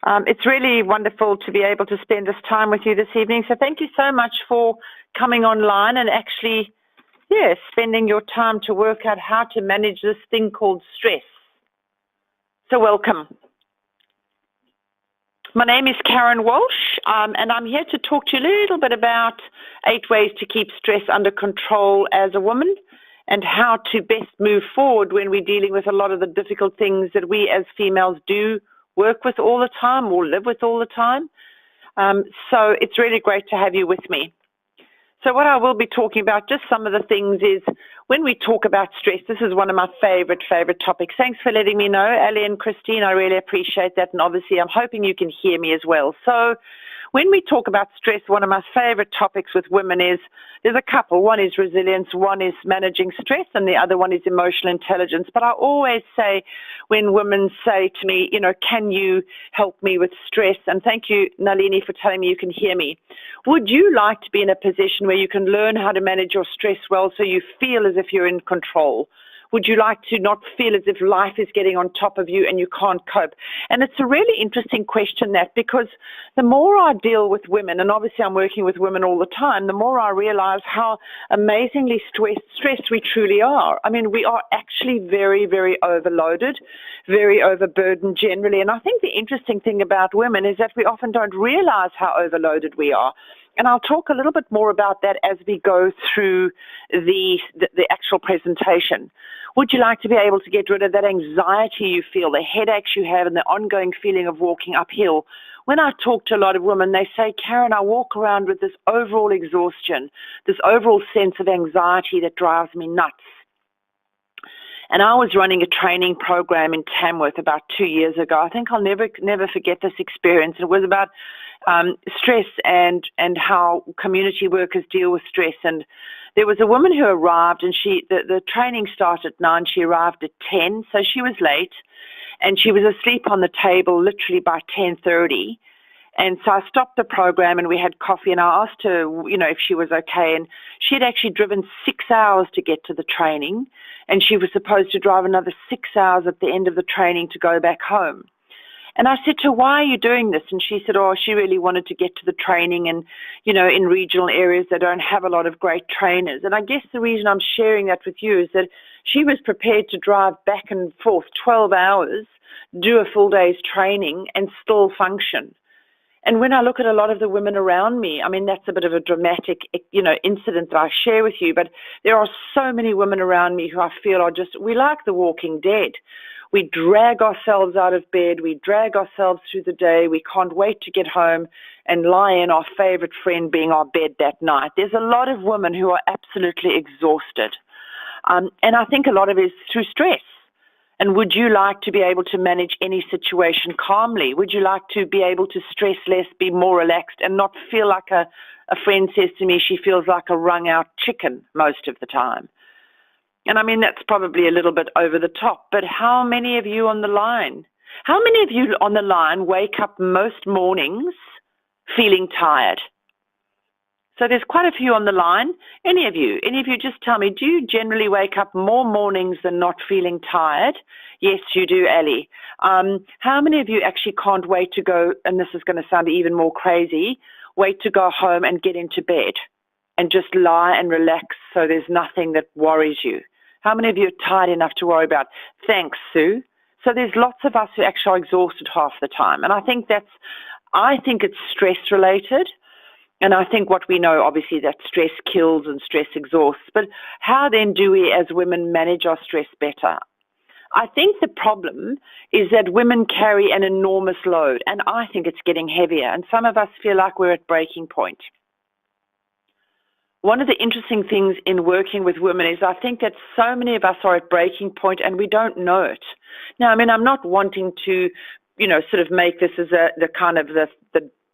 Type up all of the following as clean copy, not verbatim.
It's really wonderful to be able to spend this time with you this evening. So thank you so much for coming online and actually, spending your time to work out how to manage this thing called stress. So welcome. My name is Karen Walsh, and I'm here to talk to you a little bit about 8 ways to keep stress under control as a woman and how to best move forward when we're dealing with a lot of the difficult things that we as females do work with all the time or live with all the time. So it's really great to have you with me. So what I will be talking about, just some of the things is when we talk about stress, this is one of my favorite topics. Thanks for letting me know, Ali and Christine. I really appreciate that. And obviously, I'm hoping you can hear me as well. So when we talk about stress, one of my favorite topics with women is, there's a couple. One is resilience, one is managing stress, and the other one is emotional intelligence. But I always say, when women say to me, can you help me with stress? And thank you, Nalini, for telling me you can hear me. Would you like to be in a position where you can learn how to manage your stress well so you feel as if you're in control? Would you like to not feel as if life is getting on top of you and you can't cope? And it's a really interesting question, that, because the more I deal with women, and obviously I'm working with women all the time, the more I realize how amazingly stressed we truly are. I mean, we are actually very, very overloaded, very overburdened generally. And I think the interesting thing about women is that we often don't realize how overloaded we are. And I'll talk a little bit more about that as we go through the actual presentation. Would you like to be able to get rid of that anxiety you feel, the headaches you have, and the ongoing feeling of walking uphill? When I talk to a lot of women, they say, Karen, I walk around with this overall exhaustion, this overall sense of anxiety that drives me nuts. And I was running a training program in Tamworth about 2 years ago. I think I'll never forget this experience. It was about stress and how community workers deal with stress. And there was a woman who arrived, and the training started at 9. She arrived at 10, so she was late, and she was asleep on the table literally by 10:30. And so I stopped the program and we had coffee, and I asked her, if she was okay. And she had actually driven 6 hours to get to the training, and she was supposed to drive another 6 hours at the end of the training to go back home. And I said to her, why are you doing this? And she said, she really wanted to get to the training, and, in regional areas they don't have a lot of great trainers. And I guess the reason I'm sharing that with you is that she was prepared to drive back and forth 12 hours, do a full day's training, and still function. And when I look at a lot of the women around me, I mean, that's a bit of a dramatic, incident that I share with you, but there are so many women around me who I feel are we like the walking dead. We drag ourselves out of bed. We drag ourselves through the day. We can't wait to get home and lie in our favorite friend being our bed that night. There's a lot of women who are absolutely exhausted. And I think a lot of it is through stress. And would you like to be able to manage any situation calmly? Would you like to be able to stress less, be more relaxed, and not feel like a friend says to me she feels like a wrung-out chicken most of the time? And I mean, that's probably a little bit over the top, but how many of you on the line? How many of you on the line wake up most mornings feeling tired? So there's quite a few on the line. Any of you just tell me, do you generally wake up more mornings than not feeling tired? Yes, you do, Ali. How many of you actually can't wait to go, and this is going to sound even more crazy, wait to go home and get into bed and just lie and relax so there's nothing that worries you? How many of you are tired enough to worry about? Thanks, Sue. So there's lots of us who actually are exhausted half the time. And I think it's stress related. And I think what we know, obviously, that stress kills and stress exhausts. But how then do we as women manage our stress better? I think the problem is that women carry an enormous load, and I think it's getting heavier. And some of us feel like we're at breaking point. One of the interesting things in working with women is I think that so many of us are at breaking point and we don't know it. Now, I mean, I'm not wanting to, sort of make this as the kind of the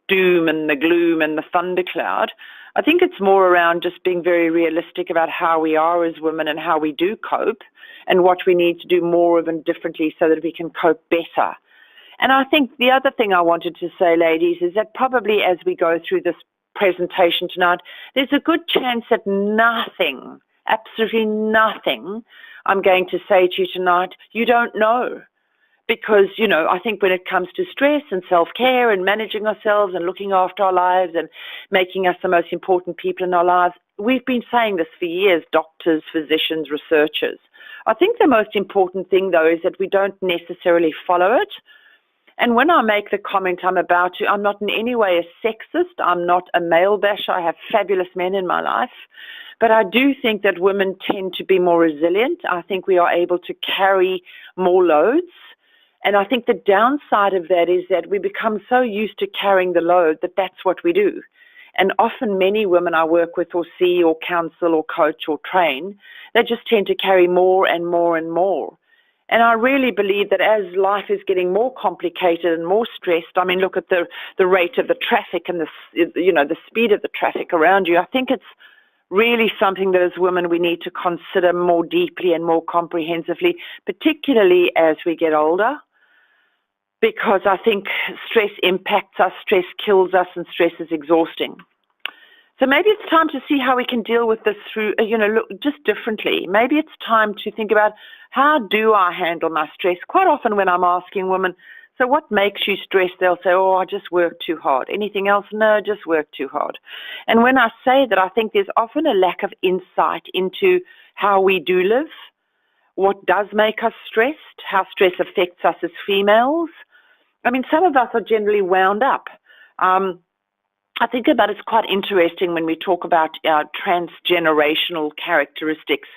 doom and the gloom and the thundercloud. I think it's more around just being very realistic about how we are as women and how we do cope and what we need to do more of and differently so that we can cope better. And I think the other thing I wanted to say, ladies, is that probably as we go through this presentation tonight, there's a good chance that nothing, absolutely nothing I'm going to say to you tonight, you don't know. because, I think when it comes to stress and self-care and managing ourselves and looking after our lives and making us the most important people in our lives, we've been saying this for years, doctors, physicians, researchers. I think the most important thing, though, is that we don't necessarily follow it. And when I make the comment I'm not in any way a sexist. I'm not a male basher. I have fabulous men in my life. But I do think that women tend to be more resilient. I think we are able to carry more loads. And I think the downside of that is that we become so used to carrying the load that that's what we do. And often many women I work with or see or counsel or coach or train, they just tend to carry more and more and more. And I really believe that as life is getting more complicated and more stressed, I mean, look at the rate of the traffic and the speed of the traffic around you. I think it's really something that as women we need to consider more deeply and more comprehensively, particularly as we get older, because I think stress impacts us, stress kills us, and stress is exhausting. So maybe it's time to see how we can deal with this through, look just differently. Maybe it's time to think about, how do I handle my stress? Quite often when I'm asking women, so what makes you stressed? They'll say, oh, I just work too hard. Anything else? No, just work too hard. And when I say that, I think there's often a lack of insight into how we do live, what does make us stressed, how stress affects us as females. I mean, some of us are generally wound up. I think about it's quite interesting when we talk about transgenerational characteristics.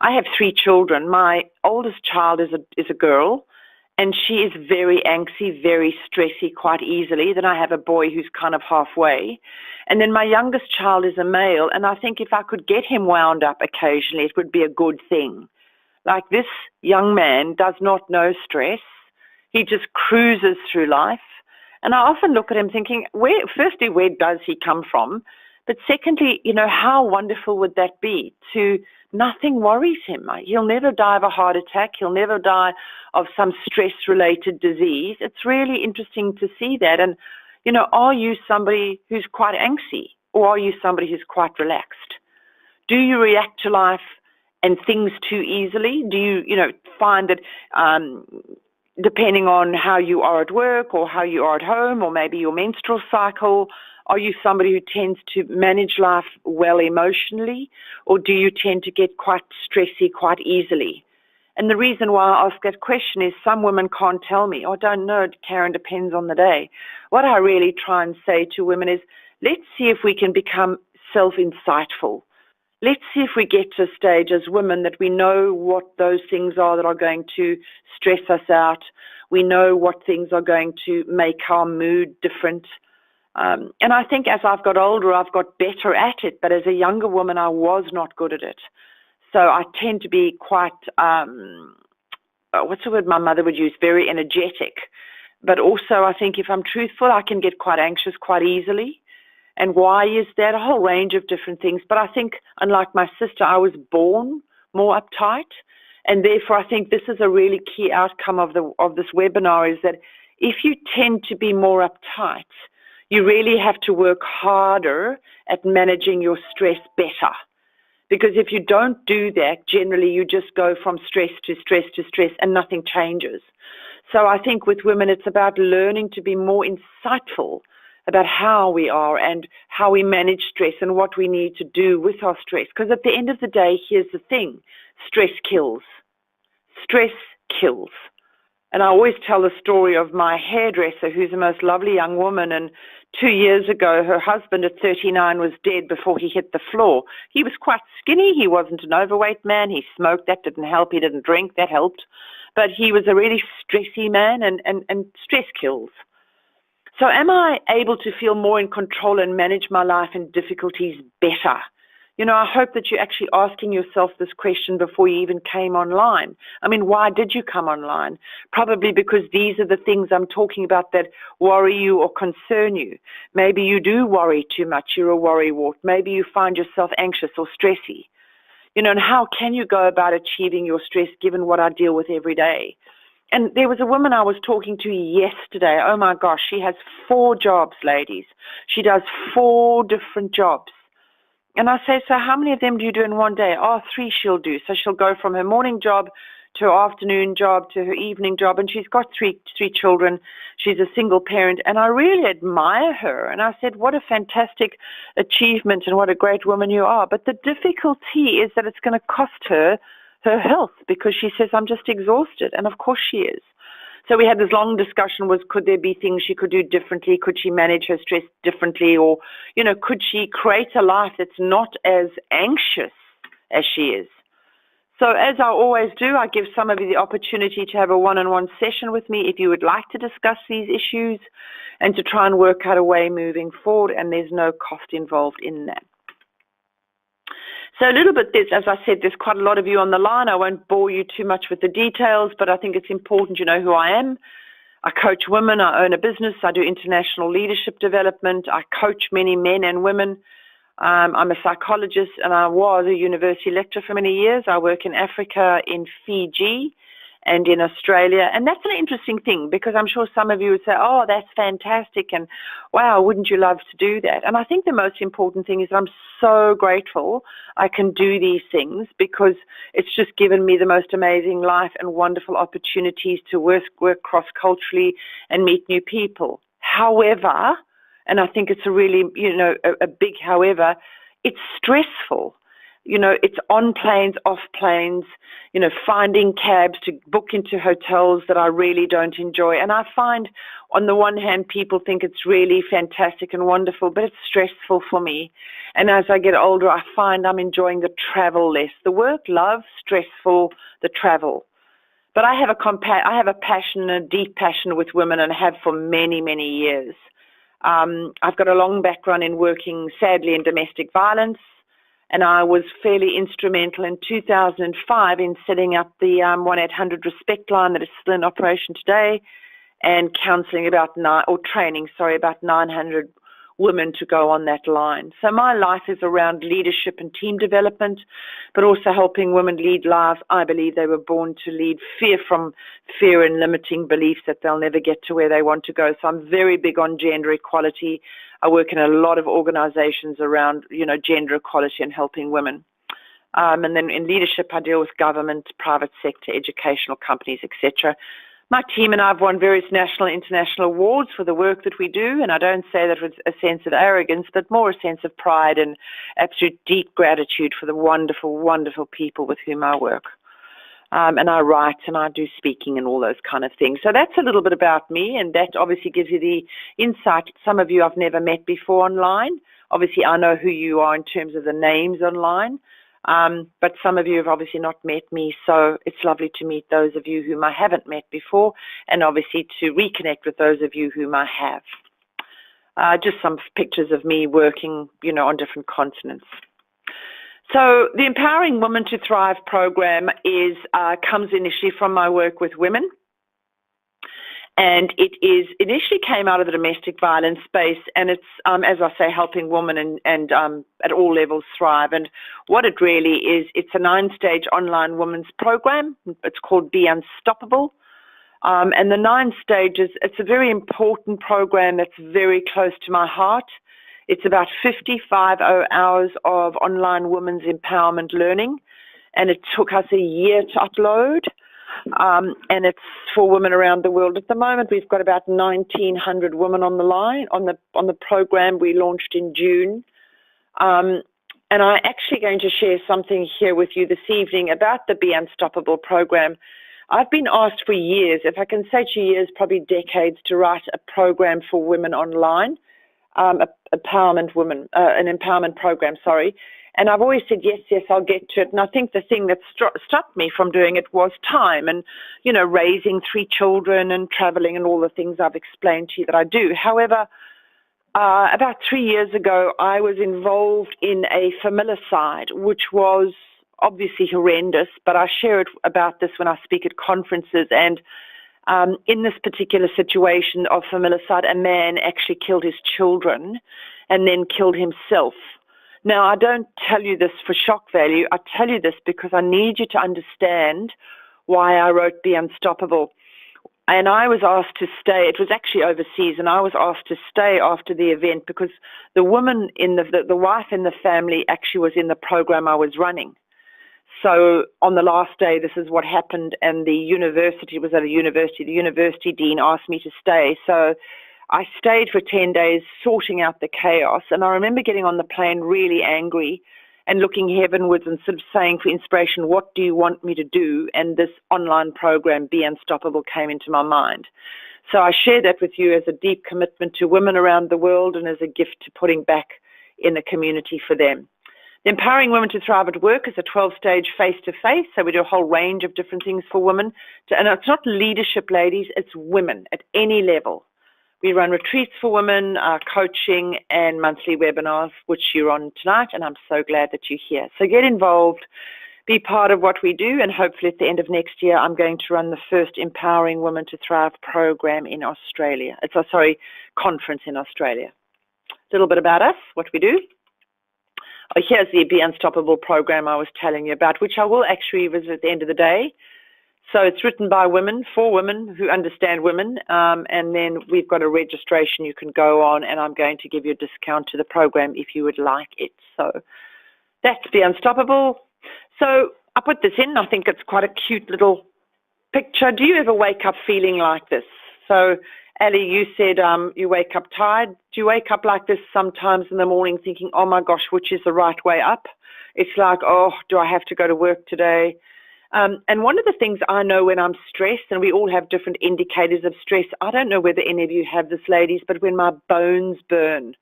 I have 3 children. My oldest child is a girl, and she is very angsty, very stressy quite easily. Then I have a boy who's kind of halfway. And then my youngest child is a male, and I think if I could get him wound up occasionally, it would be a good thing. Like, this young man does not know stress. He just cruises through life. And I often look at him thinking, firstly, where does he come from? But secondly, how wonderful would that be to nothing worries him. He'll never die of a heart attack. He'll never die of some stress-related disease. It's really interesting to see that. And, are you somebody who's quite angsty, or are you somebody who's quite relaxed? Do you react to life and things too easily? Do you, find that depending on how you are at work or how you are at home or maybe your menstrual cycle, are you somebody who tends to manage life well emotionally, or do you tend to get quite stressy quite easily? And the reason why I ask that question is some women can't tell me, I don't know, Karen, depends on the day. What I really try and say to women is, let's see if we can become self-insightful. Let's see if we get to a stage as women that we know what those things are that are going to stress us out. We know what things are going to make our mood different. And I think as I've got older, I've got better at it. But as a younger woman, I was not good at it. So I tend to be quite, what's the word my mother would use, very energetic. But also I think if I'm truthful, I can get quite anxious quite easily. And why is that? A whole range of different things. But I think, unlike my sister, I was born more uptight. And therefore, I think this is a really key outcome of this webinar, is that if you tend to be more uptight, you really have to work harder at managing your stress better. Because if you don't do that, generally you just go from stress to stress to stress and nothing changes. So I think with women, it's about learning to be more insightful about how we are and how we manage stress and what we need to do with our stress. Because at the end of the day, here's the thing, stress kills. Stress kills. And I always tell the story of my hairdresser, who's the most lovely young woman, and 2 years ago, her husband at 39 was dead before he hit the floor. He was quite skinny. He wasn't an overweight man. He smoked. That didn't help. He didn't drink. That helped. But he was a really stressy man, and stress kills. So am I able to feel more in control and manage my life and difficulties better? I hope that you're actually asking yourself this question before you even came online. I mean, why did you come online? Probably because these are the things I'm talking about that worry you or concern you. Maybe you do worry too much. You're a worrywart. Maybe you find yourself anxious or stressy. And how can you go about achieving your stress given what I deal with every day? And there was a woman I was talking to yesterday. Oh, my gosh, she has 4 jobs, ladies. She does 4 different jobs. And I say, so how many of them do you do in one day? Oh, 3 she'll do. So she'll go from her morning job to her afternoon job, to her evening job, and she's got three children. She's a single parent, and I really admire her. And I said, what a fantastic achievement and what a great woman you are. But the difficulty is that it's going to cost her her health, because she says, I'm just exhausted. And of course she is. So we had this long discussion, was could there be things she could do differently? Could she manage her stress differently? Or, could she create a life that's not as anxious as she is? So as I always do, I give some of you the opportunity to have a one-on-one session with me if you would like to discuss these issues and to try and work out a way moving forward, and there's no cost involved in that. So a little bit, as I said, there's quite a lot of you on the line. I won't bore you too much with the details, but I think it's important you know who I am. I coach women. I own a business. I do international leadership development. I coach many men and women. I'm a psychologist, and I was a university lecturer for many years. I work in Africa, in Fiji, and in Australia. And that's an interesting thing, because I'm sure some of you would say, oh, that's fantastic, and wow, wouldn't you love to do that? And I think the most important thing is I'm so grateful I can do these things, because it's just given me the most amazing life and wonderful opportunities to work cross-culturally and meet new people. However, and I think it's a really, a big however, it's stressful. It's on planes, off planes, finding cabs to book into hotels that I really don't enjoy. And I find, on the one hand, people think it's really fantastic and wonderful, but it's stressful for me. And as I get older, I find I'm enjoying the travel less. The work, love, stressful, the travel. But I have a passion, a deep passion with women, and have for many, many years. I've got a long background in working, sadly, in domestic violence. And I was fairly instrumental in 2005 in setting up the 1-800 Respect line that is still in operation today, and counselling training about 900 women to go on that line. So my life is around leadership and team development, but also helping women lead lives I believe they were born to lead, from fear and limiting beliefs that they'll never get to where they want to go. So I'm very big on gender equality. I work in a lot of organizations around, gender equality and helping women. And then in leadership, I deal with government, private sector, educational companies, etc. My team and I have won various national and international awards for the work that we do, and I don't say that with a sense of arrogance, but more a sense of pride and absolute deep gratitude for the wonderful, wonderful people with whom I work. And I write and I do speaking and all those kind of things. So that's a little bit about me, and that obviously gives you the insight. Some of you I've never met before online. Obviously, I know who you are in terms of the names online. But some of you have obviously not met me, so it's lovely to meet those of you whom I haven't met before, and obviously to reconnect with those of you whom I have. Just some pictures of me working, on different continents. So the Empowering Women to Thrive program comes initially from my work with women. And it initially came out of the domestic violence space, and it's, as I say, helping women and at all levels thrive. And what it really is, it's a 9-stage online women's program. It's called Be Unstoppable. And the 9 stages, it's a very important program that's very close to my heart. It's about 55 hours of online women's empowerment learning, and it took us a year to upload. And it's for women around the world. At the moment, we've got about 1,900 women on the line on the program we launched in June. And I'm actually going to share something here with you this evening about the Be Unstoppable program. I've been asked for years, if I can say to you years, probably decades, to write a program for women online, an empowerment program, sorry. And I've always said, yes, I'll get to it. And I think the thing that stopped me from doing it was time and, raising 3 children and traveling and all the things I've explained to you that I do. However, about 3 years ago, I was involved in a familicide, which was obviously horrendous, but I share about this when I speak at conferences. And in this particular situation of familicide, a man actually killed his children and then killed himself. Now, I don't tell you this for shock value. I tell you this because I need you to understand why I wrote Be Unstoppable. And I was asked to stay. It was actually overseas, and I was asked to stay after the event because the woman the wife in the family actually was in the program I was running. So on the last day, this is what happened, and the university was at a university. The university dean asked me to stay. So I stayed for 10 days sorting out the chaos. And I remember getting on the plane really angry and looking heavenwards and sort of saying for inspiration, what do you want me to do? And this online program, Be Unstoppable, came into my mind. So I share that with you as a deep commitment to women around the world and as a gift to putting back in the community for them. The Empowering Women to Thrive at Work is a 12-stage face-to-face, so we do a whole range of different things for women. And it's not leadership, ladies, it's women at any level. We run retreats for women, coaching, and monthly webinars, which you're on tonight, and I'm so glad that you're here. So get involved, be part of what we do, and hopefully at the end of next year, I'm going to run the first Empowering Women to Thrive program in Australia. Conference in Australia. A little bit about us, what we do. Oh, here's the Be Unstoppable program I was telling you about, which I will actually visit at the end of the day. So it's written by women, for women who understand women, and then we've got a registration you can go on, and I'm going to give you a discount to the program if you would like it. So that's Be Unstoppable. So I put this in. I think it's quite a cute little picture. Do you ever wake up feeling like this? So Ali, you said you wake up tired. Do you wake up like this sometimes in the morning thinking, oh my gosh, which is the right way up? It's like, oh, do I have to go to work today? And one of the things I know when I'm stressed, and we all have different indicators of stress, I don't know whether any of you have this, ladies, but when my bones burn,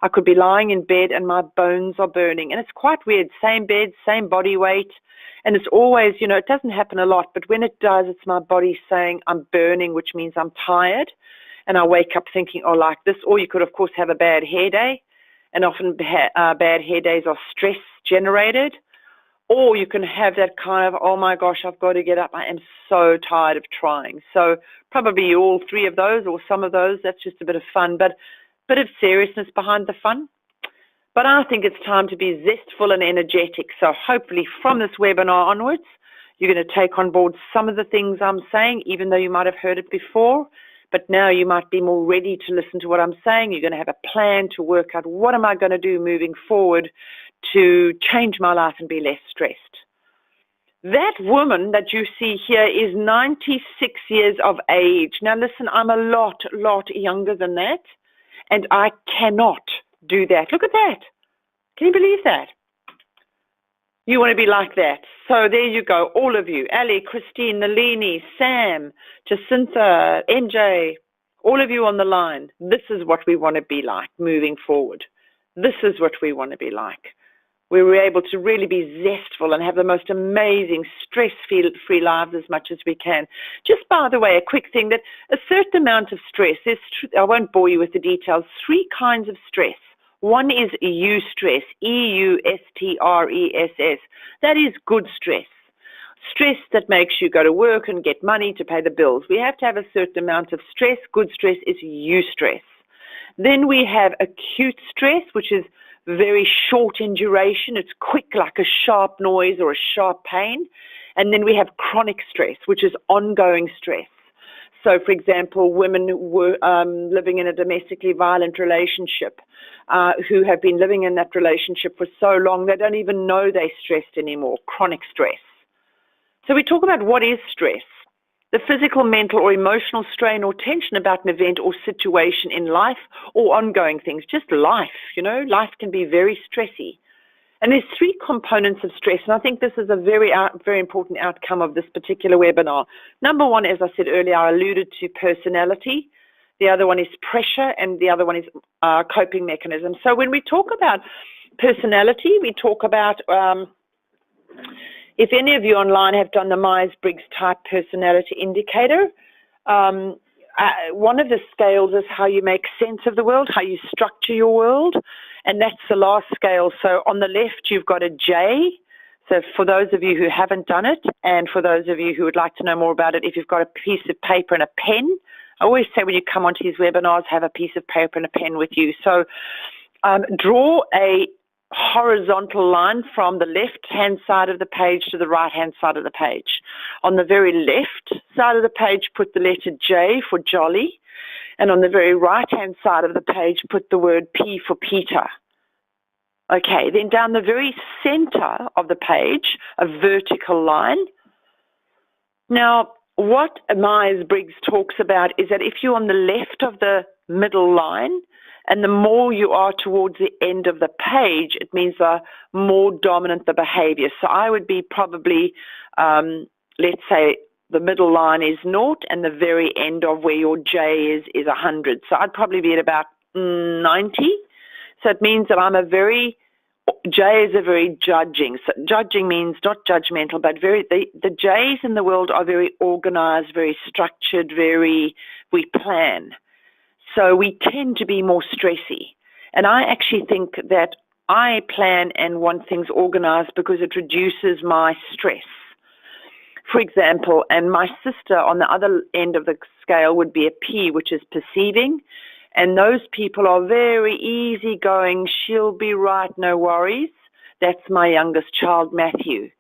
I could be lying in bed and my bones are burning. And it's quite weird, same bed, same body weight. And it's always, it doesn't happen a lot, but when it does, it's my body saying I'm burning, which means I'm tired. And I wake up thinking, oh, like this. Or you could, of course, have a bad hair day. And often bad hair days are stress generated. Or you can have that kind of, oh my gosh, I've got to get up. I am so tired of trying. So probably all three of those or some of those. That's just a bit of fun, but a bit of seriousness behind the fun. But I think it's time to be zestful and energetic. So hopefully from this webinar onwards, you're going to take on board some of the things I'm saying, even though you might have heard it before. But now you might be more ready to listen to what I'm saying. You're going to have a plan to work out what am I going to do moving forward to change my life and be less stressed. That woman that you see here is 96 years of age. Now listen, I'm a lot younger than that, and I cannot do that. Look at that. Can you believe that? You want to be like that. So there you go, all of you. Ali, Christine, Nalini, Sam, Jacinta, MJ, all of you on the line. This is what we want to be like moving forward. This is what we want to be like. We were able to really be zestful and have the most amazing stress-free lives as much as we can. Just by the way, a quick thing, that a certain amount of stress, I won't bore you with the details, 3 kinds of stress. One is eustress, E-U-S-T-R-E-S-S. That is good stress. Stress that makes you go to work and get money to pay the bills. We have to have a certain amount of stress. Good stress is eustress. Then we have acute stress, which is very short in duration. It's quick, like a sharp noise or a sharp pain. And then we have chronic stress, which is ongoing stress. So, for example, women who were living in a domestically violent relationship, who have been living in that relationship for so long, they don't even know they're stressed anymore, chronic stress. So we talk about what is stress. The physical, mental, or emotional strain or tension about an event or situation in life or ongoing things, just life, life can be very stressy. And there's 3 components of stress, and I think this is a very important outcome of this particular webinar. Number 1, as I said earlier, I alluded to personality. The other one is pressure, and the other one is coping mechanism. So when we talk about personality, we talk about... if any of you online have done the Myers-Briggs type personality indicator, one of the scales is how you make sense of the world, how you structure your world, and that's the last scale. So on the left, you've got a J. So for those of you who haven't done it, and for those of you who would like to know more about it, if you've got a piece of paper and a pen, I always say when you come onto these webinars, have a piece of paper and a pen with you. So draw a horizontal line from the left-hand side of the page to the right-hand side of the page. On the very left side of the page, put the letter J for jolly, and on the very right-hand side of the page, put the word P for Peter. Okay, then down the very center of the page, a vertical line. Now, what Myers-Briggs talks about is that if you're on the left of the middle line, and the more you are towards the end of the page, it means the more dominant the behavior. So I would be probably, let's say, the middle line is 0 and the very end of where your J is 100. So I'd probably be at about 90. So it means that J is a very judging. So judging means not judgmental, but the J's in the world are very organized, very structured, we plan. So we tend to be more stressy. And I actually think that I plan and want things organized because it reduces my stress. For example, and my sister on the other end of the scale would be a P, which is perceiving. And those people are very easygoing. She'll be right, no worries. That's my youngest child, Matthew.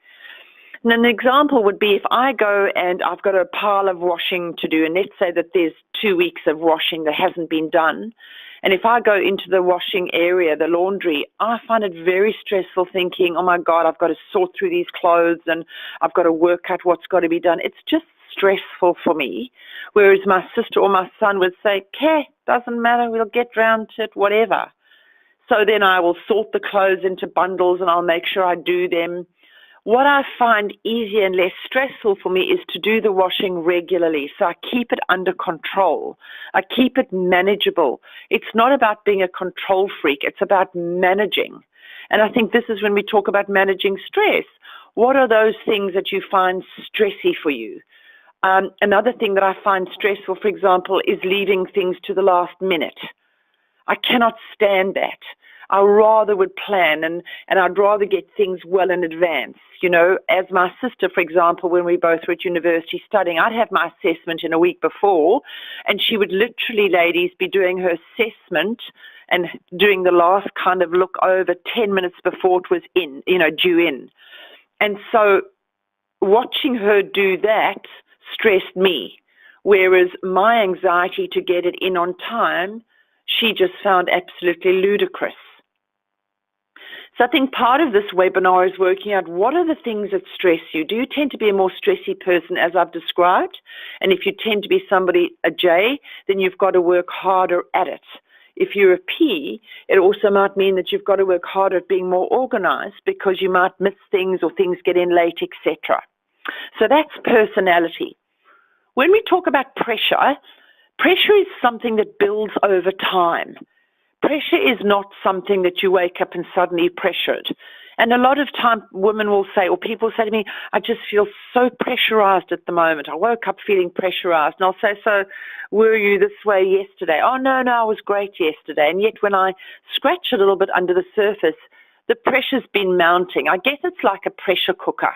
And an example would be if I go and I've got a pile of washing to do, and let's say that there's 2 weeks of washing that hasn't been done. And if I go into the washing area, the laundry, I find it very stressful thinking, oh my God, I've got to sort through these clothes and I've got to work out what's got to be done. It's just stressful for me. Whereas my sister or my son would say, okay, doesn't matter, we'll get round to it, whatever. So then I will sort the clothes into bundles and I'll make sure I do them. What I find easier and less stressful for me is to do the washing regularly. So I keep it under control. I keep it manageable. It's not about being a control freak. It's about managing. And I think this is when we talk about managing stress. What are those things that you find stressy for you? Another thing that I find stressful, for example, is leaving things to the last minute. I cannot stand that. I rather would plan and I'd rather get things well in advance. You know, as my sister, for example, when we both were at university studying, I'd have my assessment in a week before, and she would literally, ladies, be doing her assessment and doing the last kind of look over 10 minutes before it was due in. And so watching her do that stressed me, whereas my anxiety to get it in on time, she just found absolutely ludicrous. So I think part of this webinar is working out what are the things that stress you. Do you tend to be a more stressy person, as I've described? And if you tend to be a J, then you've got to work harder at it. If you're a P, it also might mean that you've got to work harder at being more organized because you might miss things or things get in late, etc. So that's personality. When we talk about pressure is something that builds over time. Pressure is not something that you wake up and suddenly pressured. And a lot of time women will say, or people say to me, I just feel so pressurized at the moment. I woke up feeling pressurized. And I'll say, so were you this way yesterday? Oh, no, I was great yesterday. And yet when I scratch a little bit under the surface, the pressure's been mounting. I guess it's like a pressure cooker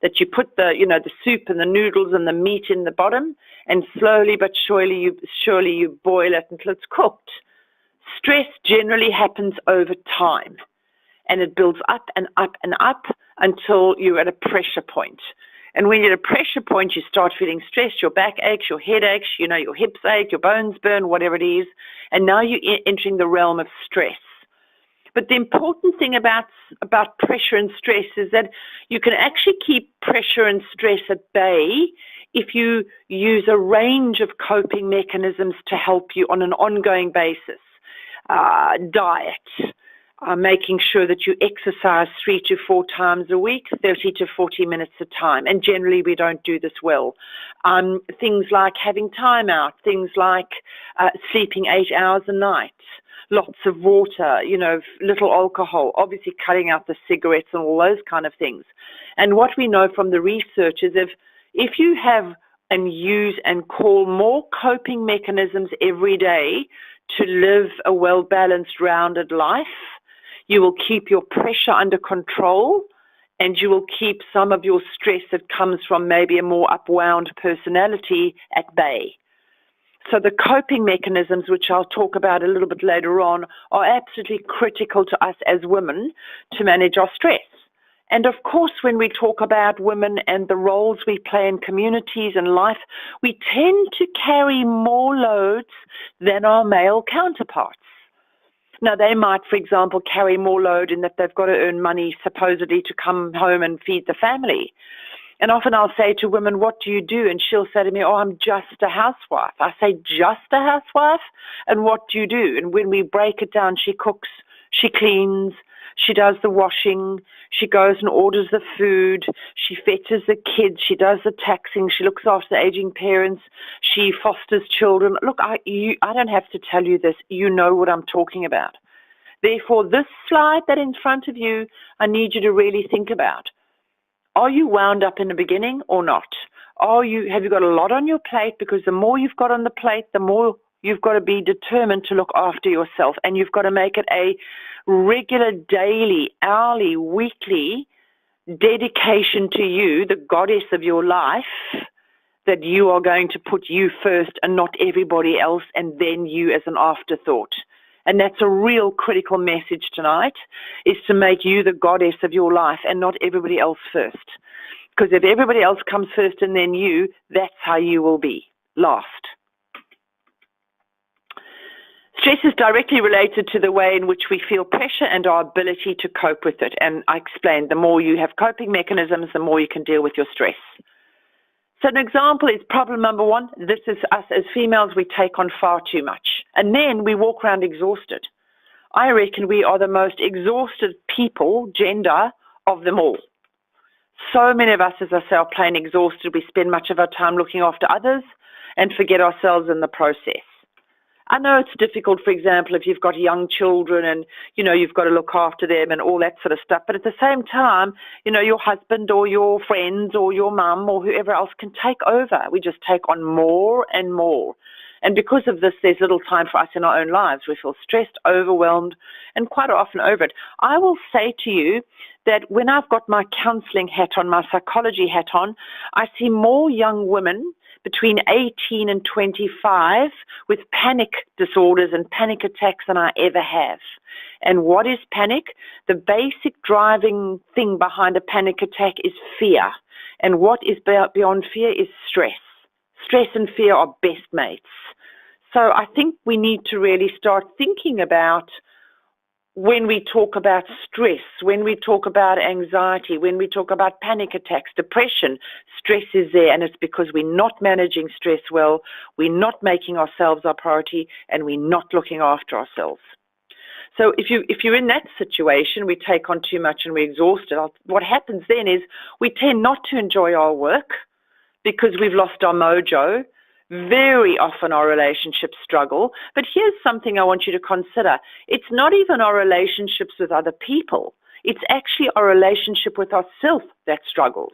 that you put the soup and the noodles and the meat in the bottom, and slowly but surely you boil it until it's cooked. Stress generally happens over time, and it builds up and up and up until you're at a pressure point. And when you're at a pressure point, you start feeling stressed, your back aches, your head aches, your hips ache, your bones burn, whatever it is, and now you're entering the realm of stress. But the important thing about pressure and stress is that you can actually keep pressure and stress at bay if you use a range of coping mechanisms to help you on an ongoing basis. Diet, making sure that you exercise 3 to 4 times a week, 30 to 40 minutes a time. And generally we don't do this well. Things like having time out, things like sleeping 8 hours a night, lots of water, little alcohol, obviously cutting out the cigarettes and all those kind of things. And what we know from the research is if you have and use and call more coping mechanisms every day to live a well-balanced, rounded life, you will keep your pressure under control and you will keep some of your stress that comes from maybe a more upwound personality at bay. So the coping mechanisms, which I'll talk about a little bit later on, are absolutely critical to us as women to manage our stress. And of course, when we talk about women and the roles we play in communities and life, we tend to carry more loads than our male counterparts. Now, they might, for example, carry more load in that they've got to earn money supposedly to come home and feed the family. And often I'll say to women, what do you do? And she'll say to me, oh, I'm just a housewife. I say, just a housewife? And what do you do? And when we break it down, she cooks, she cleans, she does the washing, she goes and orders the food, she fetches the kids, she does the taxing, she looks after the aging parents, she fosters children. Look, I don't have to tell you this. You know what I'm talking about. Therefore, this slide that in front of you, I need you to really think about. Are you wound up in the beginning or not? Have you got a lot on your plate? Because the more you've got on the plate, the more you've got to be determined to look after yourself, and you've got to make it a regular, daily, hourly, weekly dedication to you, the goddess of your life, that you are going to put you first and not everybody else, and then you as an afterthought. And that's a real critical message tonight, is to make you the goddess of your life and not everybody else first. Because if everybody else comes first and then you, that's how you will be last. Stress is directly related to the way in which we feel pressure and our ability to cope with it. And I explained, the more you have coping mechanisms, the more you can deal with your stress. So an example is problem number one. This is us as females, we take on far too much. And then we walk around exhausted. I reckon we are the most exhausted people, gender, of them all. So many of us, as I say, are plain exhausted. We spend much of our time looking after others and forget ourselves in the process. I know it's difficult, for example, if you've got young children and, you've got to look after them and all that sort of stuff. But at the same time, your husband or your friends or your mum or whoever else can take over. We just take on more and more. And because of this, there's little time for us in our own lives. We feel stressed, overwhelmed, and quite often over it. I will say to you that when I've got my counseling hat on, my psychology hat on, I see more young women between 18 and 25 with panic disorders and panic attacks than I ever have. And what is panic? The basic driving thing behind a panic attack is fear. And what is beyond fear is stress. Stress and fear are best mates. So I think we need to really start thinking about, when we talk about stress, when we talk about anxiety, when we talk about panic attacks, depression, stress is there, and it's because we're not managing stress well, we're not making ourselves our priority, and we're not looking after ourselves. So if you're in that situation, we take on too much and we're exhausted, what happens then is we tend not to enjoy our work because we've lost our mojo. Very often our relationships struggle. But here's something I want you to consider. It's not even our relationships with other people. It's actually our relationship with ourselves that struggles.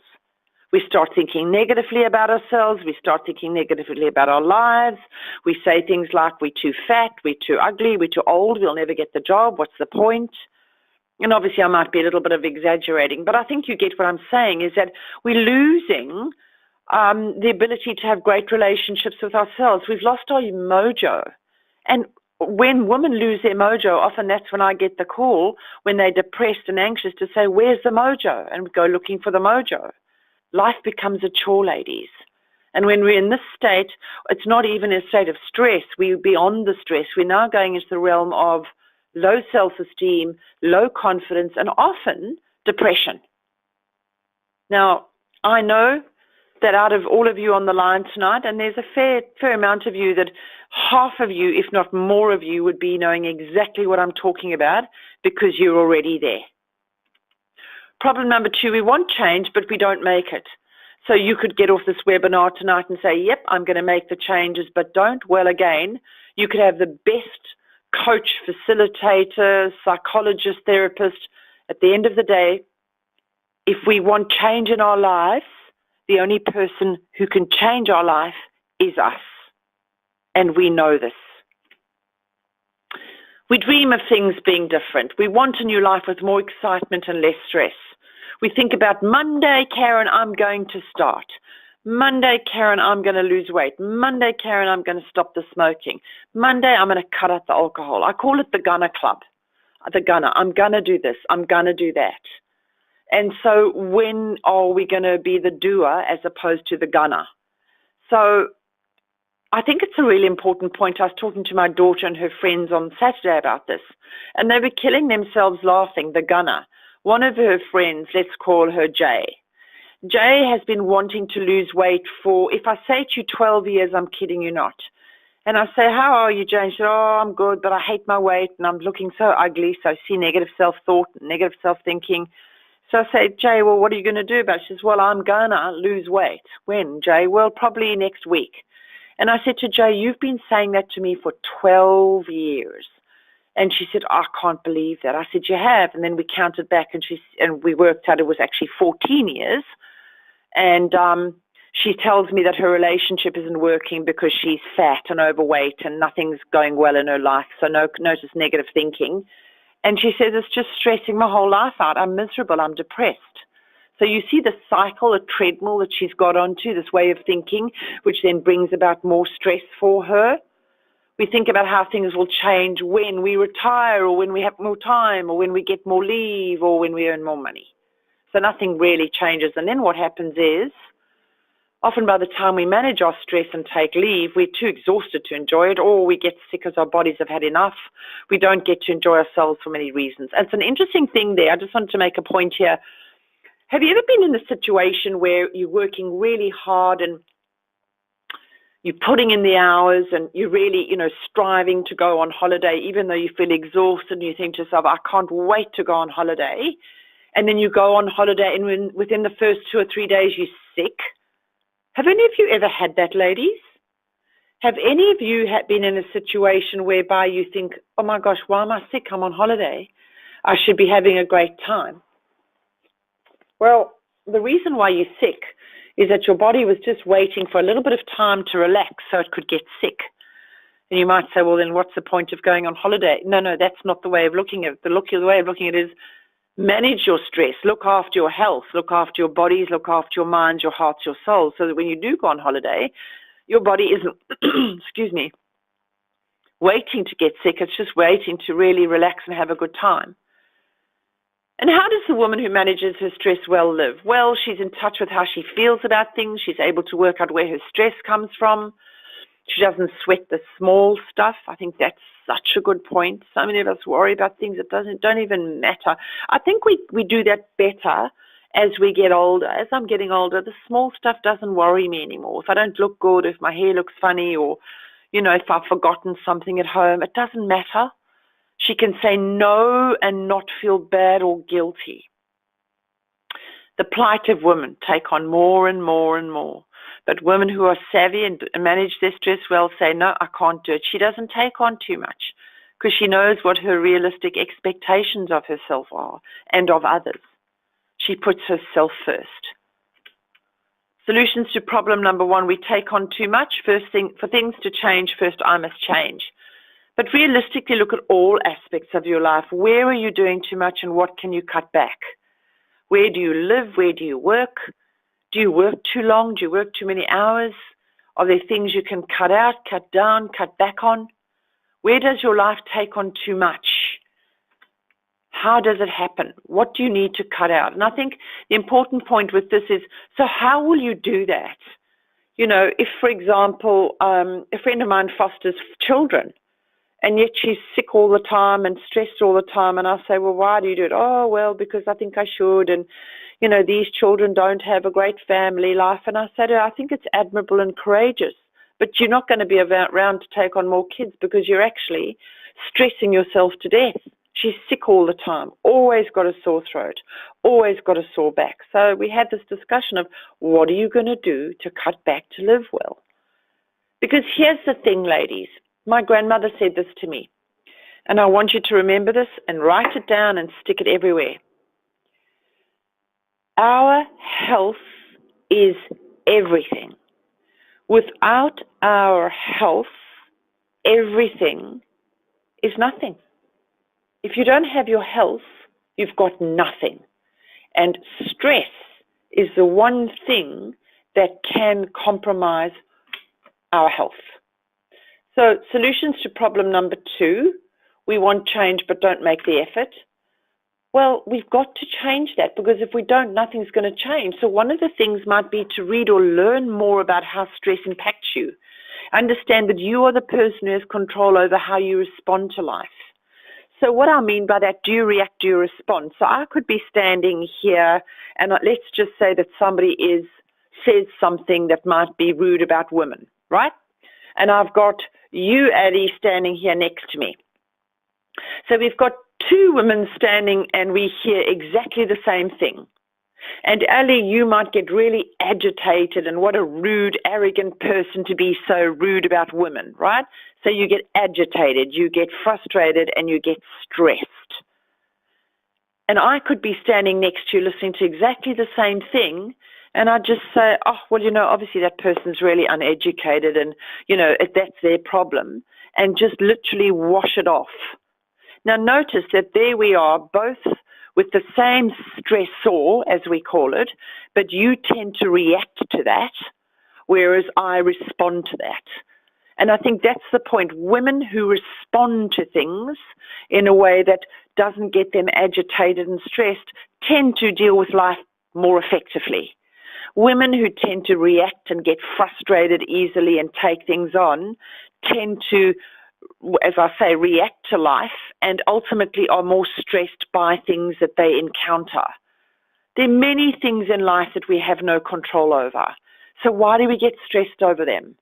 We start thinking negatively about ourselves. We start thinking negatively about our lives. We say things like, we're too fat, we're too ugly, we're too old, we'll never get the job, what's the point? And obviously I might be a little bit of exaggerating, but I think you get what I'm saying, is that we're losing the ability to have great relationships with ourselves. We've lost our mojo. And when women lose their mojo, often that's when I get the call when they're depressed and anxious to say, where's the mojo? And we go looking for the mojo. Life becomes a chore, ladies. And when we're in this state, it's not even a state of stress. We're beyond the stress. We're now going into the realm of low self-esteem, low confidence, and often depression. Now, I know that out of all of you on the line tonight, and there's a fair amount of you, that half of you, if not more of you, would be knowing exactly what I'm talking about because you're already there. Problem number two, we want change, but we don't make it. So you could get off this webinar tonight and say, yep, I'm going to make the changes, but don't. Well, again, you could have the best coach, facilitator, psychologist, therapist. At the end of the day, if we want change in our lives, the only person who can change our life is us. And we know this. We dream of things being different. We want a new life with more excitement and less stress. We think about Monday, Karen, I'm going to start. Monday, Karen, I'm going to lose weight. Monday, Karen, I'm going to stop the smoking. Monday, I'm going to cut out the alcohol. I call it the Gunner Club. The Gunner. I'm going to do this. I'm going to do that. And so when are we going to be the doer as opposed to the gunner? So I think it's a really important point. I was talking to my daughter and her friends on Saturday about this, and they were killing themselves laughing, the gunner. One of her friends, let's call her Jay. Jay has been wanting to lose weight for, if I say to you 12 years, I'm kidding you not. And I say, how are you, Jay? And she said, oh, I'm good, but I hate my weight and I'm looking so ugly. So I see negative self-thought, negative self-thinking. So I say, Jay, well, what are you going to do about it? She says, well, I'm going to lose weight. When, Jay? Well, probably next week. And I said to Jay, you've been saying that to me for 12 years. And she said, I can't believe that. I said, you have. And then we counted back and we worked out it was actually 14 years. And she tells me that her relationship isn't working because she's fat and overweight and nothing's going well in her life. So notice negative thinking. And she says, it's just stressing my whole life out. I'm miserable. I'm depressed. So you see the cycle, a treadmill that she's got onto, this way of thinking, which then brings about more stress for her. We think about how things will change when we retire or when we have more time or when we get more leave or when we earn more money. So nothing really changes. And then what happens is, often by the time we manage our stress and take leave, we're too exhausted to enjoy it, or we get sick as our bodies have had enough. We don't get to enjoy ourselves for many reasons. And it's an interesting thing there. I just wanted to make a point here. Have you ever been in a situation where you're working really hard and you're putting in the hours and you're really, striving to go on holiday, even though you feel exhausted and you think to yourself, I can't wait to go on holiday. And then you go on holiday and within the first 2 or 3 days you're sick? Have any of you ever had that, ladies? Have any of you been in a situation whereby you think, oh my gosh, why am I sick? I'm on holiday. I should be having a great time. Well, the reason why you're sick is that your body was just waiting for a little bit of time to relax so it could get sick. And you might say, well, then what's the point of going on holiday? No, that's not the way of looking at it. The way of looking at it is manage your stress, look after your health, look after your bodies, look after your minds, your hearts, your souls, so that when you do go on holiday, your body isn't, excuse me, waiting to get sick. It's just waiting to really relax and have a good time. And how does the woman who manages her stress well live? Well, she's in touch with how she feels about things. She's able to work out where her stress comes from. She doesn't sweat the small stuff. I think that's such a good point. So many of us worry about things that don't even matter. I think we do that better as we get older. As I'm getting older, the small stuff doesn't worry me anymore. If I don't look good, if my hair looks funny, or, if I've forgotten something at home, it doesn't matter. She can say no and not feel bad or guilty. The plight of women take on more and more and more. But women who are savvy and manage their stress well say, no, I can't do it. She doesn't take on too much because she knows what her realistic expectations of herself are and of others. She puts herself first. Solutions to problem number 1, we take on too much. First thing, for things to change, first I must change. But realistically, look at all aspects of your life. Where are you doing too much and what can you cut back? Where do you live? Where do you work? Do you work too long? Do you work too many hours? Are there things you can cut out, cut down, cut back on? Where does your life take on too much? How does it happen? What do you need to cut out? And I think the important point with this is, so how will you do that? If, for example, a friend of mine fosters children, and yet she's sick all the time and stressed all the time. And I say, well, why do you do it? Oh, well, because I think I should. And, these children don't have a great family life. And I say to her, I think it's admirable and courageous. But you're not going to be around to take on more kids because you're actually stressing yourself to death. She's sick all the time, always got a sore throat, always got a sore back. So we had this discussion of what are you going to do to cut back to live well? Because here's the thing, ladies. My grandmother said this to me, and I want you to remember this and write it down and stick it everywhere. Our health is everything. Without our health, everything is nothing. If you don't have your health, you've got nothing. And stress is the one thing that can compromise our health. So solutions to problem number 2, we want change but don't make the effort. Well, we've got to change that because if we don't, nothing's going to change. So one of the things might be to read or learn more about how stress impacts you. Understand that you are the person who has control over how you respond to life. So what I mean by that, do you react, do you respond? So I could be standing here, and let's just say that somebody says something that might be rude about women, right? And I've got you, Ali, standing here next to me. So we've got two women standing, and we hear exactly the same thing. And Ali, you might get really agitated, and what a rude, arrogant person to be so rude about women, right? So you get agitated, you get frustrated, and you get stressed. And I could be standing next to you listening to exactly the same thing, and I'd just say, oh, well, obviously that person's really uneducated, and, that's their problem, and just literally wash it off. Now notice that there we are, both with the same stressor, as we call it, but you tend to react to that, whereas I respond to that. And I think that's the point. Women who respond to things in a way that doesn't get them agitated and stressed tend to deal with life more effectively. Women who tend to react and get frustrated easily and take things on tend to, as I say, react to life and ultimately are more stressed by things that they encounter. There are many things in life that we have no control over. So why do we get stressed over them?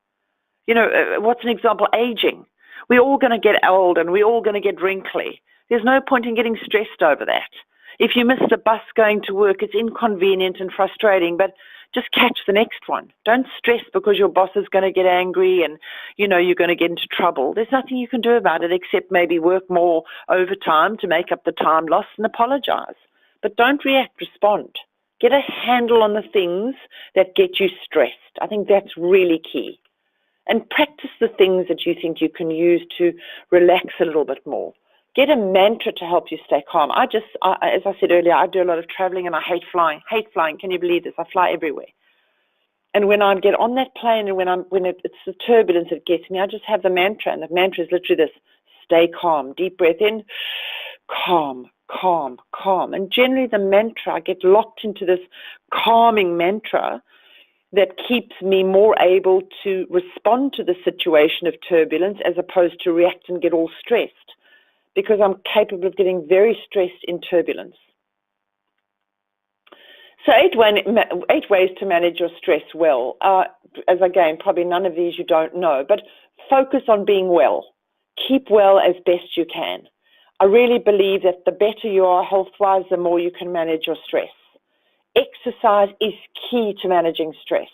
What's an example? Aging. We're all going to get old and we're all going to get wrinkly. There's no point in getting stressed over that. If you miss the bus going to work, it's inconvenient and frustrating, but just catch the next one. Don't stress because your boss is going to get angry and, you're going to get into trouble. There's nothing you can do about it except maybe work more overtime to make up the time lost and apologize. But don't react, respond. Get a handle on the things that get you stressed. I think that's really key. And practice the things that you think you can use to relax a little bit more. Get a mantra to help you stay calm. As I said earlier, I do a lot of traveling and I hate flying. Can you believe this? I fly everywhere. And when I get on that plane and when it's the turbulence that gets me, I just have the mantra. And the mantra is literally this: stay calm. Deep breath in, calm, calm, calm. And generally the mantra, I get locked into this calming mantra that keeps me more able to respond to the situation of turbulence as opposed to react and get all stressed, because I'm capable of getting very stressed in turbulence. So 8 ways to manage your stress well. As again, probably none of these you don't know, but focus on being well. Keep well as best you can. I really believe that the better you are health-wise, the more you can manage your stress. Exercise is key to managing stress.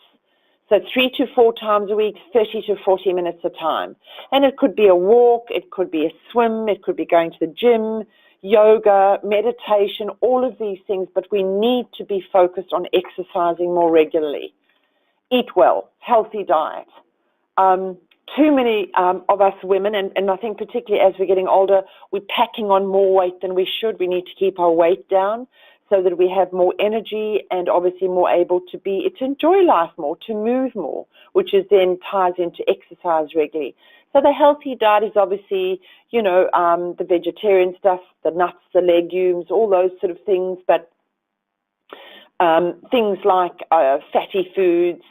So 3 to 4 times a week, 30 to 40 minutes a time. And it could be a walk, it could be a swim, it could be going to the gym, yoga, meditation, all of these things, but we need to be focused on exercising more regularly. Eat well, healthy diet. Too many of us women, and I think particularly as we're getting older, we're packing on more weight than we should. We need to keep our weight down so that we have more energy and obviously more able to enjoy life more, to move more, which is then ties into exercise regularly. So the healthy diet is obviously, the vegetarian stuff, the nuts, the legumes, all those sort of things, but things like fatty foods,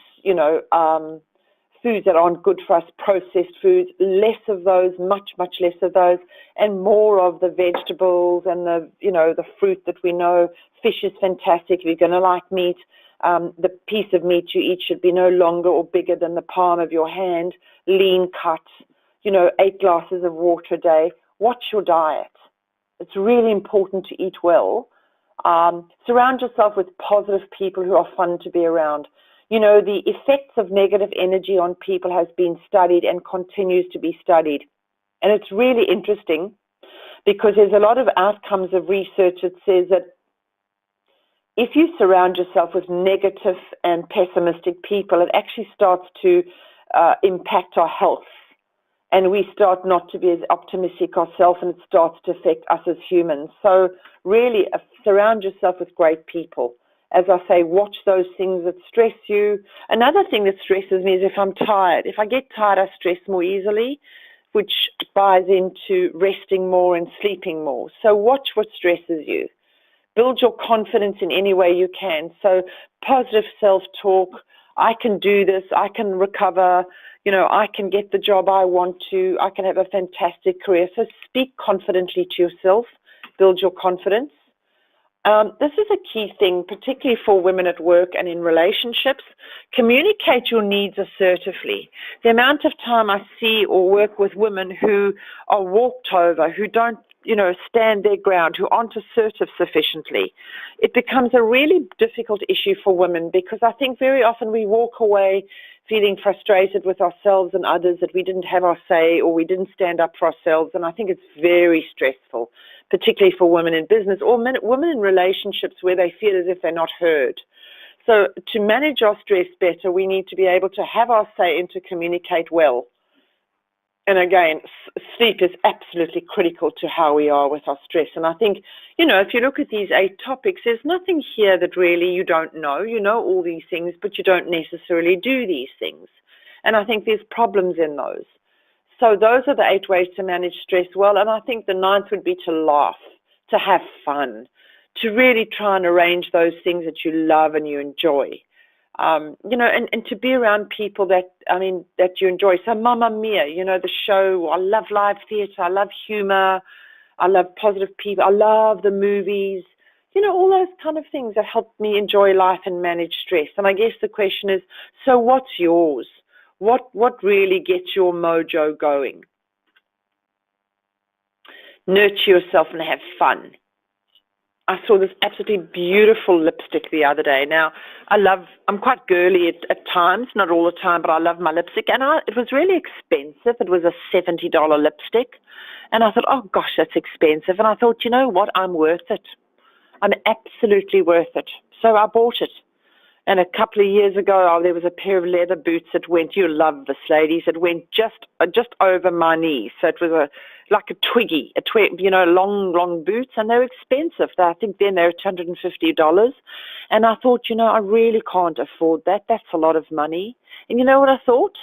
foods that aren't good for us, processed foods, less of those, much, much less of those, and more of the vegetables and the fruit that we know. Fish is fantastic. If you're going to like meat, the piece of meat you eat should be no longer or bigger than the palm of your hand. Lean cuts, 8 glasses of water a day. Watch your diet. It's really important to eat well. Surround yourself with positive people who are fun to be around. The effects of negative energy on people has been studied and continues to be studied. And it's really interesting because there's a lot of outcomes of research that says that if you surround yourself with negative and pessimistic people, it actually starts to impact our health. And we start not to be as optimistic ourselves, and it starts to affect us as humans. So really surround yourself with great people. As I say, watch those things that stress you. Another thing that stresses me is if I'm tired. If I get tired, I stress more easily, which buys into resting more and sleeping more. So watch what stresses you. Build your confidence in any way you can. So positive self-talk, I can do this, I can recover, I can get the job I want to, I can have a fantastic career. So speak confidently to yourself, build your confidence. This is a key thing, particularly for women at work and in relationships. Communicate your needs assertively. The amount of time I see or work with women who are walked over, who don't, stand their ground, who aren't assertive sufficiently, it becomes a really difficult issue for women, because I think very often we walk away feeling frustrated with ourselves and others that we didn't have our say or we didn't stand up for ourselves. And I think it's very stressful, particularly for women in business or women in relationships where they feel as if they're not heard. So to manage our stress better, we need to be able to have our say and to communicate well. And again, sleep is absolutely critical to how we are with our stress. And I think, if you look at these 8 topics, there's nothing here that really you don't know. You know all these things, but you don't necessarily do these things. And I think there's problems in those. So those are the 8 ways to manage stress well. And I think the 9th would be to laugh, to have fun, to really try and arrange those things that you love and you enjoy. And to be around people that you enjoy. So Mamma Mia, the show, I love live theatre, I love humour, I love positive people, I love the movies, all those kind of things that help me enjoy life and manage stress. And I guess the question is, so what's yours? What really gets your mojo going? Nurture yourself and have fun. I saw this absolutely beautiful lipstick the other day. Now, I'm quite girly at times, not all the time, but I love my lipstick. And it was really expensive. It was a $70 lipstick. And I thought, oh gosh, that's expensive. And I thought, you know what? I'm worth it. I'm absolutely worth it. So I bought it. And a couple of years ago, there was a pair of leather boots that went, you love this, ladies, it went just over my knees. So it was like a twiggy, long boots, and they're expensive. I think then they're $250. And I thought, I really can't afford that. That's a lot of money. And you know what I thought?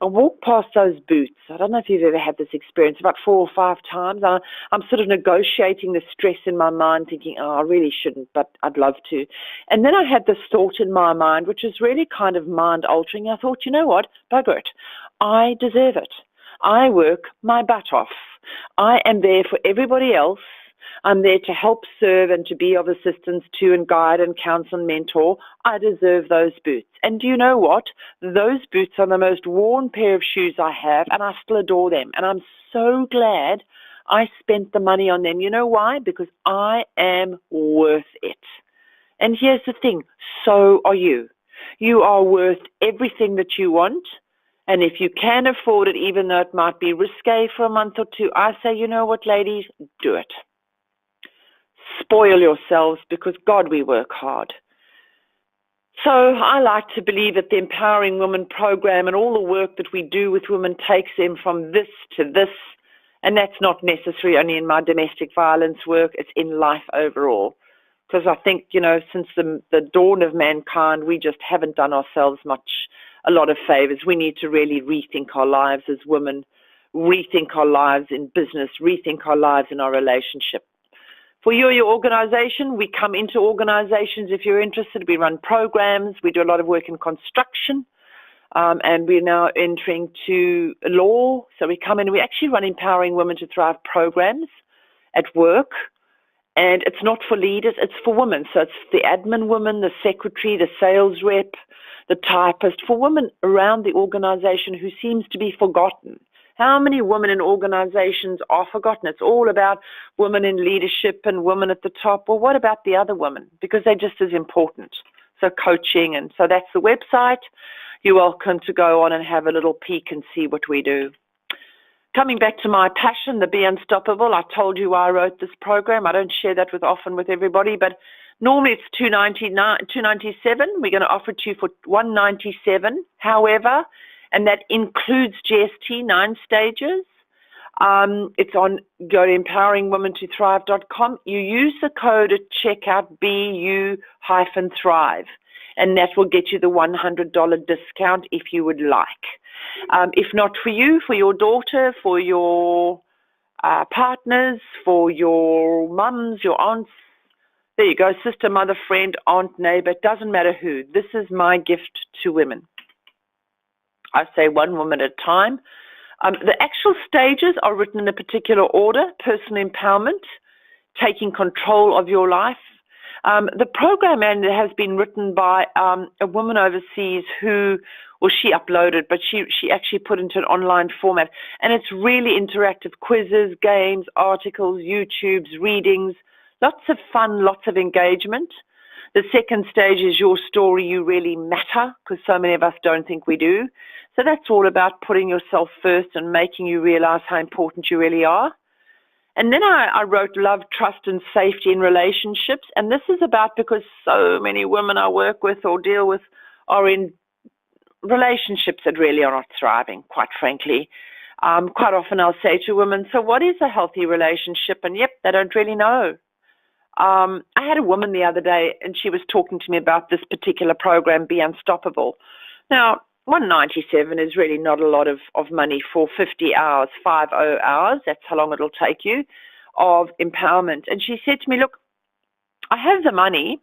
I walked past those boots. I don't know if you've ever had this experience, about 4 or 5 times. I'm sort of negotiating the stress in my mind, thinking, I really shouldn't, but I'd love to. And then I had this thought in my mind, which is really kind of mind-altering. I thought, you know what, bugger it. I deserve it. I work my butt off. I am there for everybody else. I'm there to help serve and to be of assistance to and guide and counsel and mentor. I deserve those boots. And do you know what? Those boots are the most worn pair of shoes I have, and I still adore them. And I'm so glad I spent the money on them. You know why? Because I am worth it. And here's the thing. So are you. You are worth everything that you want. And if you can afford it, even though it might be risque for a month or 2, I say, you know what, ladies? Do it. Spoil yourselves, because God, we work hard. So I like to believe that the Empowering Women program and all the work that we do with women takes them from this to this. And that's not necessarily only in my domestic violence work, it's in life overall. Because I think, since the dawn of mankind, we just haven't done ourselves a lot of favors. We need to really rethink our lives as women, rethink our lives in business, rethink our lives in our relationship. For you or your organization, we come into organizations if you're interested. We run programs. We do a lot of work in construction. And we're now entering to law. So we come in and we actually run Empowering Women to Thrive programs at work. And it's not for leaders, it's for women. So it's the admin woman, the secretary, the sales rep, the typist, for women around the organization who seems to be forgotten. How many women in organizations are forgotten? It's all about women in leadership and women at the top. Well, what about the other women? Because they're just as important. So coaching, and so that's the website. You're welcome to go on and have a little peek and see what we do. Coming back to my passion, the Be Unstoppable, I told you why I wrote this program. I don't share that often with everybody, but normally it's $297. We're going to offer it to you for $197. However, and that includes GST 9 stages. It's on, go to empoweringwomentothrive.com. You use the code at checkout, BU-Thrive, and that will get you the $100 discount if you would like. If not for you, for your daughter, for your partners, for your mums, your aunts, There you go, sister, mother, friend, aunt, neighbor, it doesn't matter who. This is my gift to women. I say one woman at a time. The actual stages are written in a particular order: personal empowerment, taking control of your life. The program has been written by a woman overseas she uploaded, but she actually put into an online format. And it's really interactive: quizzes, games, articles, YouTubes, readings, lots of fun, lots of engagement. The second stage is your story, you really matter, because so many of us don't think we do. So that's all about putting yourself first and making you realize how important you really are. And then I wrote Love, Trust, and Safety in Relationships. And this is about because so many women I work with or deal with are in relationships that really are not thriving, quite frankly. Quite often I'll say to women, so what is a healthy relationship? And yep, they don't really know. I had a woman the other day, and she was talking to me about this particular program, Be Unstoppable. Now, $197 is really not a lot of money for 50 hours, 50 hours. That's how long it'll take you, of empowerment. And she said to me, look, I have the money.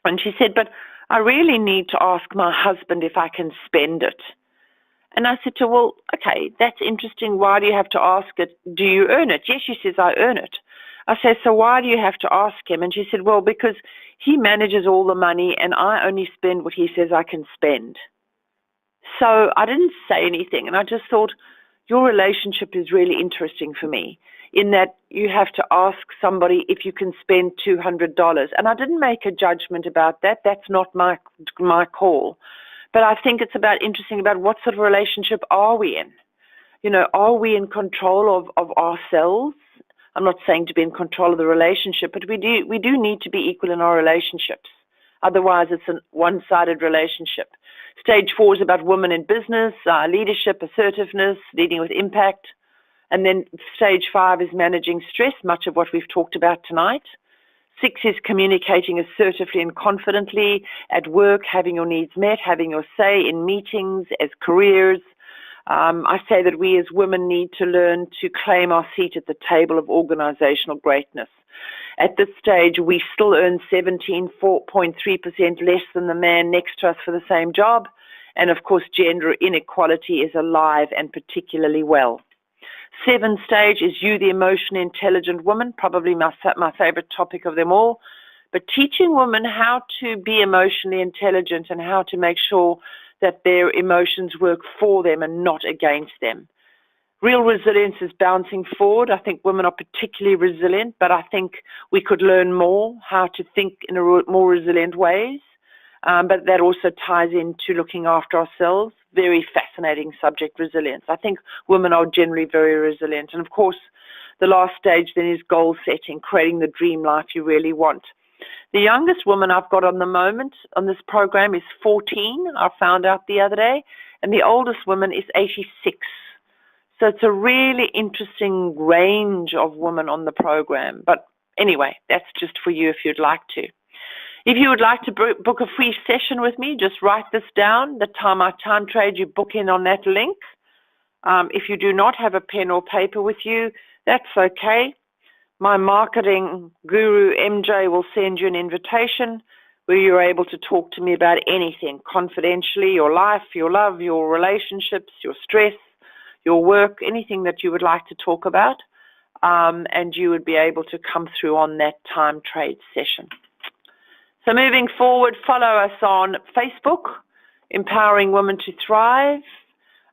And she said, but I really need to ask my husband if I can spend it. And I said to her, well, okay, that's interesting. Why do you have to ask it? Do you earn it? Yes, she says, I earn it. I said, so why do you have to ask him? And she said, well, because he manages all the money and I only spend what he says I can spend. So I didn't say anything, and I just thought, your relationship is really interesting for me, in that you have to ask somebody if you can spend $200. And I didn't make a judgment about that. That's not my call. But I think it's interesting about what sort of relationship are we in? You know, are we in control of ourselves? I'm not saying to be in control of the relationship, but we do need to be equal in our relationships. Otherwise, it's a one-sided relationship. Stage 4 is about women in business, leadership, assertiveness, leading with impact. And then stage 5 is managing stress, much of what we've talked about tonight. 6 is communicating assertively and confidently at work, having your needs met, having your say in meetings, as careers. I say that we as women need to learn to claim our seat at the table of organizational greatness. At this stage, we still earn 17.3% less than the man next to us for the same job. And of course, gender inequality is alive and particularly well. 7th stage is you, the emotionally intelligent woman, probably my favorite topic of them all. But teaching women how to be emotionally intelligent and how to make sure that their emotions work for them and not against them. Real resilience is bouncing forward. I think women are particularly resilient, but I think we could learn more how to think in more resilient ways. But that also ties into looking after ourselves. Very fascinating subject, resilience. I think women are generally very resilient. And of course, the last stage then is goal setting, creating the dream life you really want. The youngest woman I've got on the moment on this program is 14, I found out the other day, and the oldest woman is 86. So it's a really interesting range of women on the program. But anyway, that's just for you if you'd like to. If you would like to book a free session with me, just write this down. The time I time trade, you book in on that link. If you do not have a pen or paper with you, that's okay. My marketing guru, MJ, will send you an invitation where you're able to talk to me about anything confidentially, your life, your love, your relationships, your stress, your work, anything that you would like to talk about, and you would be able to come through on that time trade session. So moving forward, follow us on Facebook, Empowering Women to Thrive.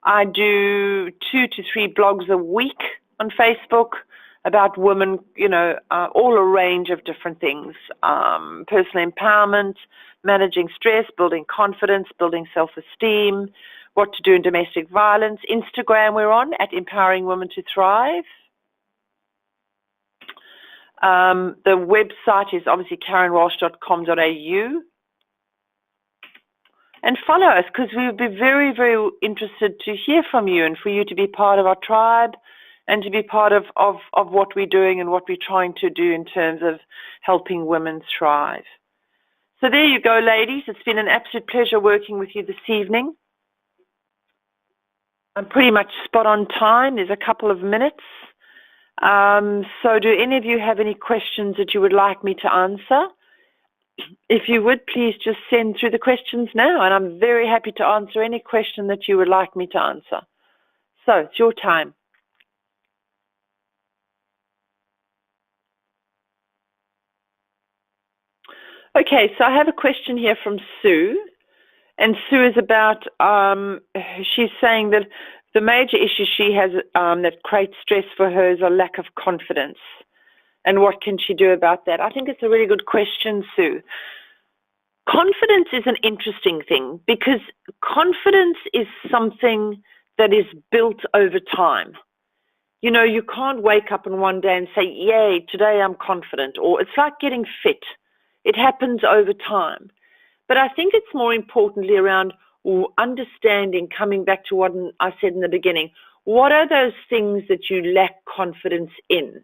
I do 2 to 3 blogs a week on Facebook about women, all a range of different things, personal empowerment, managing stress, building confidence, building self-esteem, what to do in domestic violence. Instagram we're on at Empowering Women to Thrive. The website is obviously KarenWalsh.com.au. And follow us, because we would be very, very interested to hear from you and for you to be part of our tribe and to be part of what we're doing and what we're trying to do in terms of helping women thrive. So there you go, ladies. It's been an absolute pleasure working with you this evening. I'm pretty much spot on time. There's a couple of minutes. So do any of you have any questions that you would like me to answer? If you would, please just send through the questions now, and I'm very happy to answer any question that you would like me to answer. So it's your time. Okay, so I have a question here from Sue, and Sue is about, she's saying that the major issue she has that creates stress for her is a lack of confidence. And what can she do about that? I think it's a really good question, Sue. Confidence is an interesting thing because confidence is something that is built over time. You know, you can't wake up on one day and say, yay, today I'm confident, or it's like getting fit. It happens over time. But I think it's more importantly around understanding, coming back to what I said in the beginning, what are those things that you lack confidence in?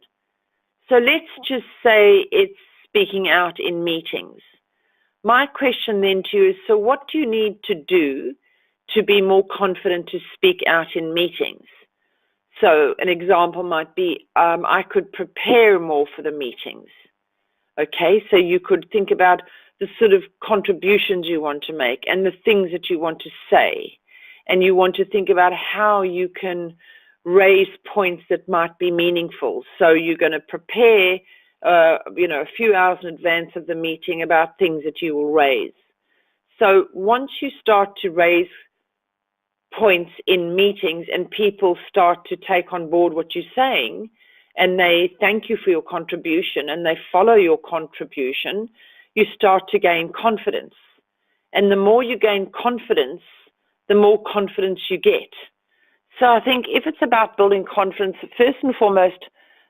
So let's just say it's speaking out in meetings. My question then to you is, so what do you need to do to be more confident to speak out in meetings? So an example might be, I could prepare more for the meetings. Okay, so you could think about the sort of contributions you want to make and the things that you want to say. And you want to think about how you can raise points that might be meaningful. So you're going to prepare, a few hours in advance of the meeting about things that you will raise. So once you start to raise points in meetings and people start to take on board what you're saying, and they thank you for your contribution and they follow your contribution, you start to gain confidence. And the more you gain confidence, the more confidence you get. So I think if it's about building confidence, first and foremost,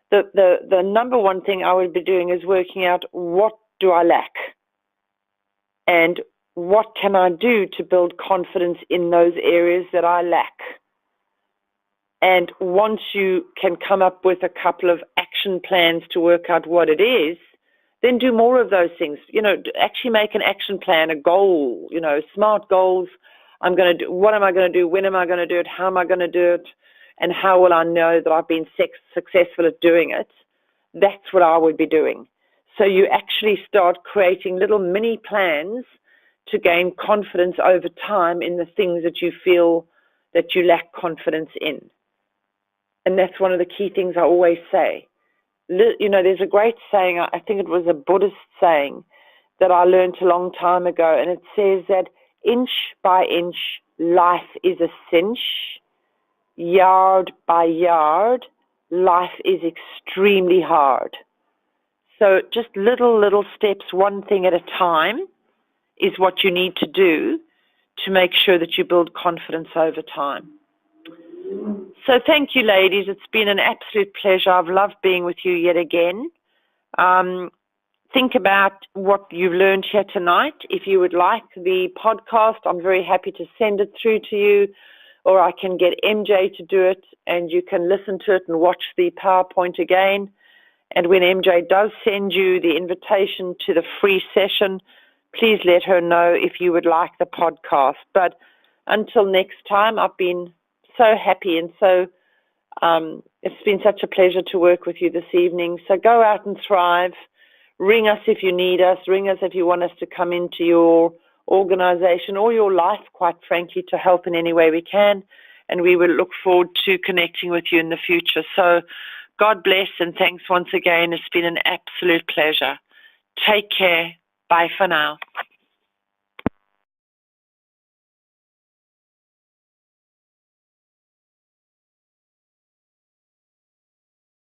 the number one thing I would be doing is working out, what do I lack? And what can I do to build confidence in those areas that I lack? And once you can come up with a couple of action plans to work out what it is, then do more of those things. Actually make an action plan, a goal, SMART goals. What am I going to do? When am I going to do it? How am I going to do it? And how will I know that I've been successful at doing it? That's what I would be doing. So you actually start creating little mini plans to gain confidence over time in the things that you feel that you lack confidence in. And that's one of the key things I always say. There's a great saying, I think it was a Buddhist saying that I learned a long time ago, and it says that inch by inch, life is a cinch. Yard by yard, life is extremely hard. So just little steps, one thing at a time, is what you need to do to make sure that you build confidence over time. So thank you, ladies. It's been an absolute pleasure. I've loved being with you yet again. Think about what you've learned here tonight. If you would like the podcast, I'm very happy to send it through to you, or I can get MJ to do it, and you can listen to it and watch the PowerPoint again. And when MJ does send you the invitation to the free session, please let her know if you would like the podcast. But until next time, I've been so happy and so it's been such a pleasure to work with you this evening. So go out and thrive. Ring us if you need us. Ring us if you want us to come into your organization or your life, quite frankly, to help in any way we can. And we will look forward to connecting with you in the future. So God bless and thanks once again. It's been an absolute pleasure. Take care. Bye for now.